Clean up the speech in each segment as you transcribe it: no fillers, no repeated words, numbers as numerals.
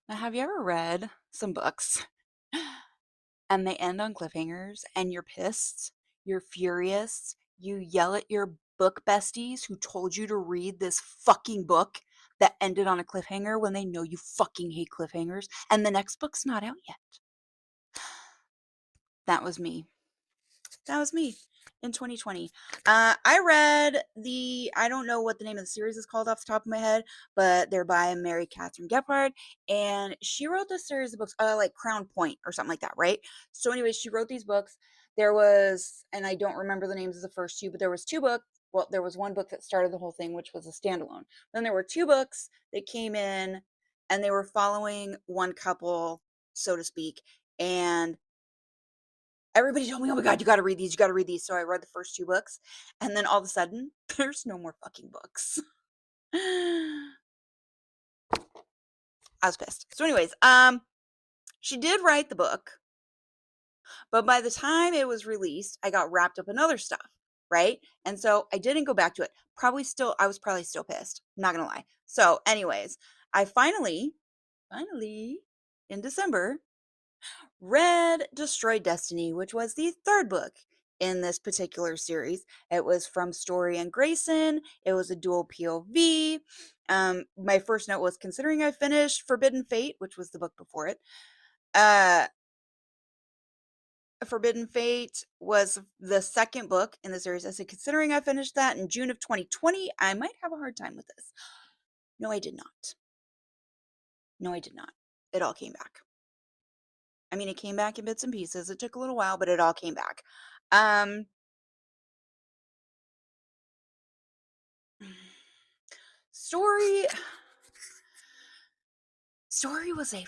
Now, have you ever read some books and they end on cliffhangers and you're pissed, you're furious, you yell at your book besties who told you to read this fucking book that ended on a cliffhanger when they know you fucking hate cliffhangers and the next book's not out yet? That was me. That was me in 2020. I read I don't know what the name of the series is called off the top of my head, but they're by Mary Catherine Gephard. And she wrote this series of books, like Crown Point or something like that, right? So, anyways, she wrote these books. There was, and I don't remember the names of the first two, but there was two books. Well, there was one book that started the whole thing, which was a standalone. Then there were two books that came in and they were following one couple, so to speak. And everybody told me, "Oh my god, you gotta read these, you gotta read these." So I read the first 2 books, and then all of a sudden, there's no more fucking books. I was pissed. So anyways, she did write the book, but by the time it was released, I got wrapped up in other stuff, right? And so I didn't go back to it. I was probably still pissed, not gonna lie. So anyways, I finally, in December, read Destroy Destiny, which was the third book in this particular series. It was from Story and Grayson. It was a dual POV. My first note was considering I finished Forbidden Fate, which was the book before it. Uh, Forbidden Fate was the second book in the series. I said, considering I finished that in June of 2020, I might have a hard time with this. No, I did not. No, I did not. It all came back. I mean, it came back in bits and pieces. It took a little while, but it all came back. Um, Story Story was a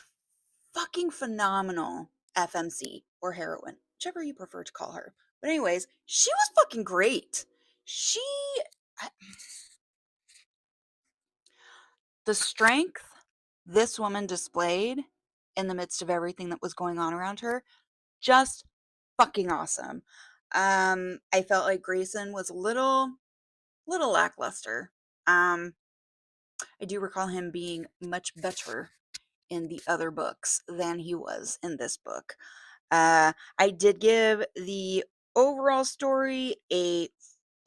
fucking phenomenal FMC or heroine, whichever you prefer to call her. But anyways, she was fucking great. She I- the strength this woman displayed in the midst of everything that was going on around her, just fucking awesome. I felt like Grayson was a little lackluster. I do recall him being much better in the other books than he was in this book. I did give the overall story a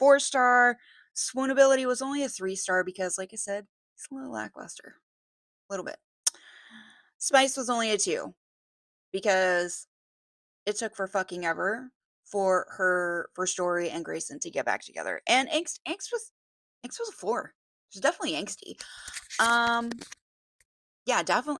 4-star. Swoonability was only a 3-star because, like I said, it's a little lackluster. A little bit. Spice was only a 2 because it took for fucking ever for Story and Grayson to get back together. And Angst was a 4. She's definitely angsty. Um, yeah, definitely